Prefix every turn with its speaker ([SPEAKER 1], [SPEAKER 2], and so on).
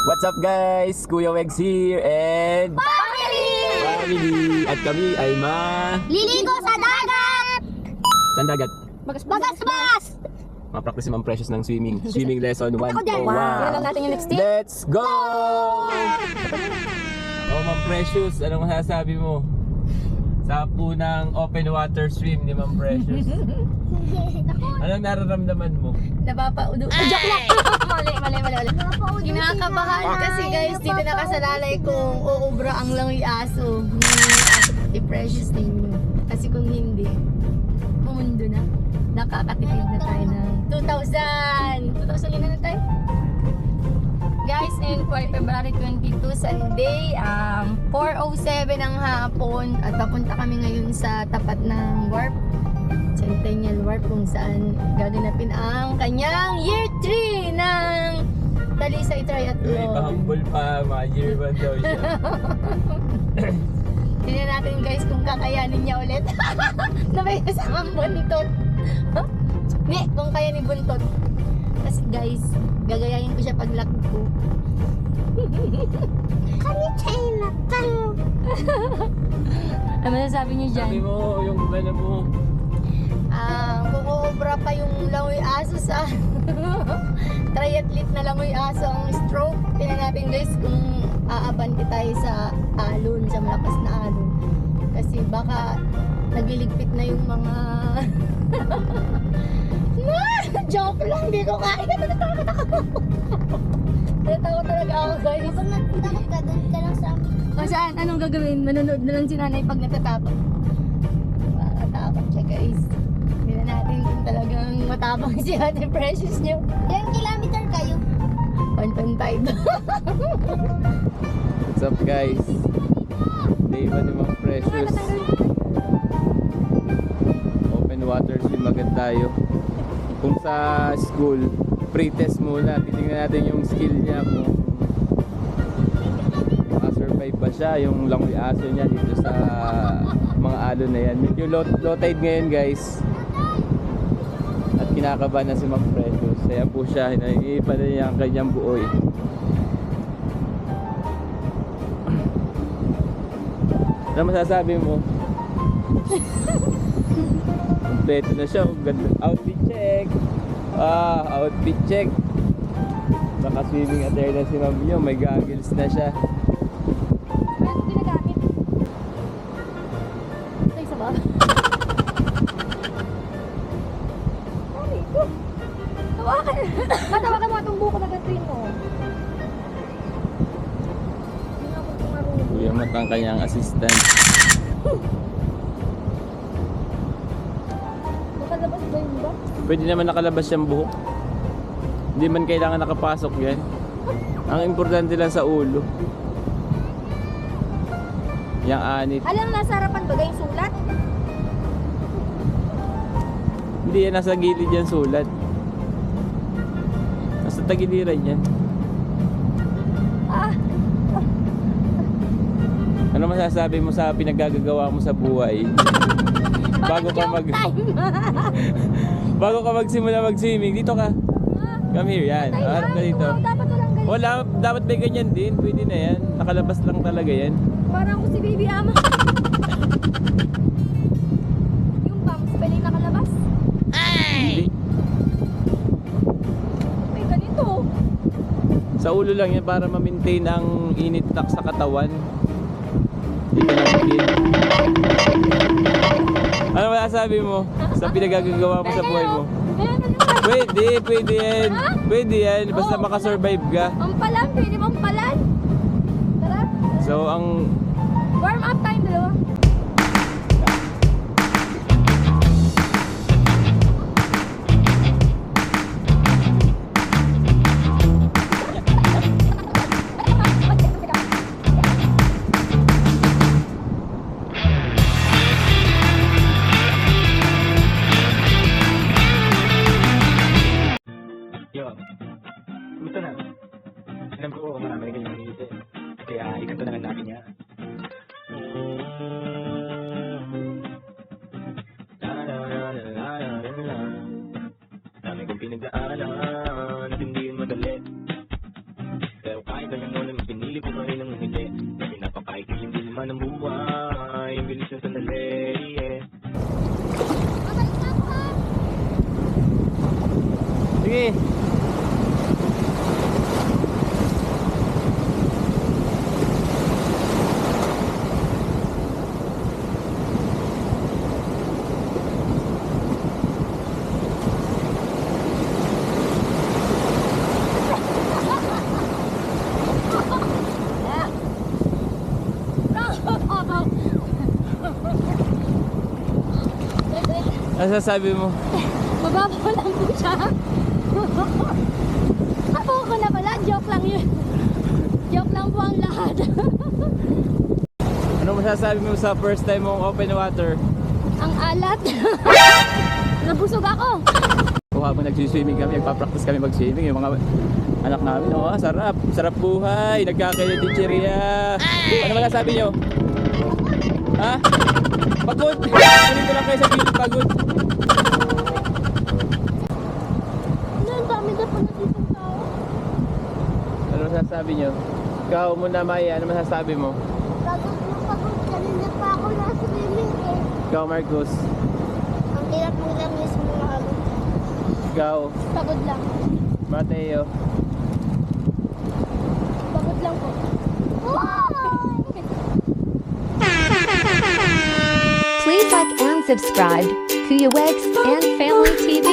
[SPEAKER 1] What's up guys? Kuya Wegs here and family! At kami ay
[SPEAKER 2] Liligo sa dagat!
[SPEAKER 1] Saan dagat?
[SPEAKER 2] Bagas-bas!
[SPEAKER 1] Ma-practice si Ma'am Precious ng swimming. Swimming lesson 101.
[SPEAKER 2] Ako dyan.
[SPEAKER 3] Yan lang natin yung next tip.
[SPEAKER 1] Let's go! Oh Ma'am Precious, anong masasabi mo? Sa punang open water swim ni Ma'am Precious. Anong nararamdaman mo?
[SPEAKER 3] Napapaudo. Joke lang! Mali. Kinakabahan kasi guys, dito nakasalalay kung uubra ang langoy aso. Ni Precious ninyo. Kasi kung hindi, pumundo na. Nakakatipid na tayo ng 2,000! 2,000 yun na tayo? Guys, ngayon po ay February 22, Sunday, 4:07 ng hapon at papunta kami ngayon sa tapat ng Warp, Centennial Warp, kung saan gaganapin ang kanyang year 3 ng Talisay
[SPEAKER 1] May
[SPEAKER 3] Triathlon.
[SPEAKER 1] pahambol pa, mga year 1 daw siya.
[SPEAKER 3] Tingnan natin guys kung kakayanin niya ulit. Na may kasamang buntot. Ni, kung kaya ni buntot. Kasi guys, gagayahin ko siya pag lock ko.
[SPEAKER 2] Kami China tang!
[SPEAKER 3] Ano masasabi niyo
[SPEAKER 1] Sabi
[SPEAKER 3] dyan?
[SPEAKER 1] mo, yung ano mo,
[SPEAKER 3] Kung uubra pa yung langoy aso sa triathlete na langoy aso ang stroke. Tingnan natin guys kung aabante tayo sa alon, sa malakas na alon. Kasi baka nagliligpit na yung mga joke lang, hindi ko kaya. Natawa talaga ako guys.
[SPEAKER 2] Kapag nagtakot ka, doon ka lang sa amin.
[SPEAKER 3] O saan? Anong gagawin? Manonood na lang si nanay pag natatakot. Makatakot siya guys. Tingnan natin kung talagang matapang si Ate Precious niyo.
[SPEAKER 2] Ilang kilometer kayo?
[SPEAKER 3] 1.5.
[SPEAKER 1] what's up guys? Day 1 ni Ma'am Precious. Open water swim agad tayo. Kung sa school, pre-test muna. Titingnan natin yung skill niya kung makasurvive ba siya, yung langoy aso niya dito sa mga alon na yan. Medyo low tide ngayon guys. At kinakabahan na si Ma'am Precious. Ayan po siya, hinihipa na niya ang kanyang buoy. Ano masasabi mo? Kompleto na siya. Ganda. Outfit check. Outfit check. Naka swimming attire na si Ma'am Yo. May goggles na siya.
[SPEAKER 3] Ano ginagamit? Ito isa ba? Sorry ko. Tawakan. Matawakan mo itong buko na gatuin mo. Hindi na ako tumarunong.
[SPEAKER 1] Kuya Mat ang kanyang assistant.
[SPEAKER 3] Nakalabas ba yun ba?
[SPEAKER 1] Pwede naman nakalabas siyang buhok. Hindi man kailangan nakapasok yan. Ang importante lang sa ulo. Yang anit.
[SPEAKER 3] Alam, nasa harapan ba yung sulat?
[SPEAKER 1] Hindi yan, nasa gilid yan sulat. Nasa tagiliran yan.
[SPEAKER 3] Ah,
[SPEAKER 1] Ano masasabi mo sa pinaggagawa mo sa buhay? Bago ka bago ka magsimula mag-swimming, dito ka. Come here, yan. Harap ka dito.
[SPEAKER 3] dapat walang ganyan.
[SPEAKER 1] Wala, dapat may ganyan din. Pwede na yan. Nakalabas lang talaga yan.
[SPEAKER 3] Parang ako si Baby Ama. Yung pumps pa yung nakalabas.
[SPEAKER 1] Hindi.
[SPEAKER 3] May ganito.
[SPEAKER 1] Sa ulo lang yan para ma-maintain ang init tak sa katawan. Dito na begin. Ano masasabi mo sa pinagagagawa mo sa buhay mo?
[SPEAKER 3] Ayan, ano ba?
[SPEAKER 1] Pwede yan. Pwede yan. Basta
[SPEAKER 3] Oo,
[SPEAKER 1] makasurvive ka.
[SPEAKER 3] Pampalan, pwede pampalan. Tara.
[SPEAKER 1] So, ang
[SPEAKER 3] Warm up time, dalawa.
[SPEAKER 1] Yo, gusto na. Alam ko marami rin yung dito. Kaya ikanto na lang natin yan. Dami kong pinag-aaral at hindi madali. Pero
[SPEAKER 4] kahit na gano'n ay pinili ko pa rin ang hindi. Kasi napakaikilig man ang buhay, ang bilis ng sandali, yeah.
[SPEAKER 1] Sige. Ano sasabi mo?
[SPEAKER 3] Mababaw lang po siya. Ako ko na pala, joke lang yun. Joke lang po ang lahat.
[SPEAKER 1] Ano masasabi mo sa first time mong open water?
[SPEAKER 3] Ang alat. Nabusog ako.
[SPEAKER 1] Kung habang nagsiswimming kami, nagpa-practice kami mag-swimming, yung mga anak namin, oh, sarap, sarap buhay, nagkakalit-chicheria. Ano masasabi nyo? Ha? Pagod! Dito lang kayo sa gilid, pagod.
[SPEAKER 2] Ano, ang dami na po natitong tao.
[SPEAKER 1] Ano masasabi nyo? Ikaw muna, Maya, ano masasabi mo?
[SPEAKER 2] Pagod na pagod. Kanina pa ako nasa swimming eh.
[SPEAKER 1] Ikaw, Marcos.
[SPEAKER 2] Ang hirap mo lang mismo mga agad.
[SPEAKER 1] Ikaw,
[SPEAKER 3] Pagod lang.
[SPEAKER 1] Mateo.
[SPEAKER 3] Pagod lang po.
[SPEAKER 5] Please like and subscribe Kuya Wegs and Family TV.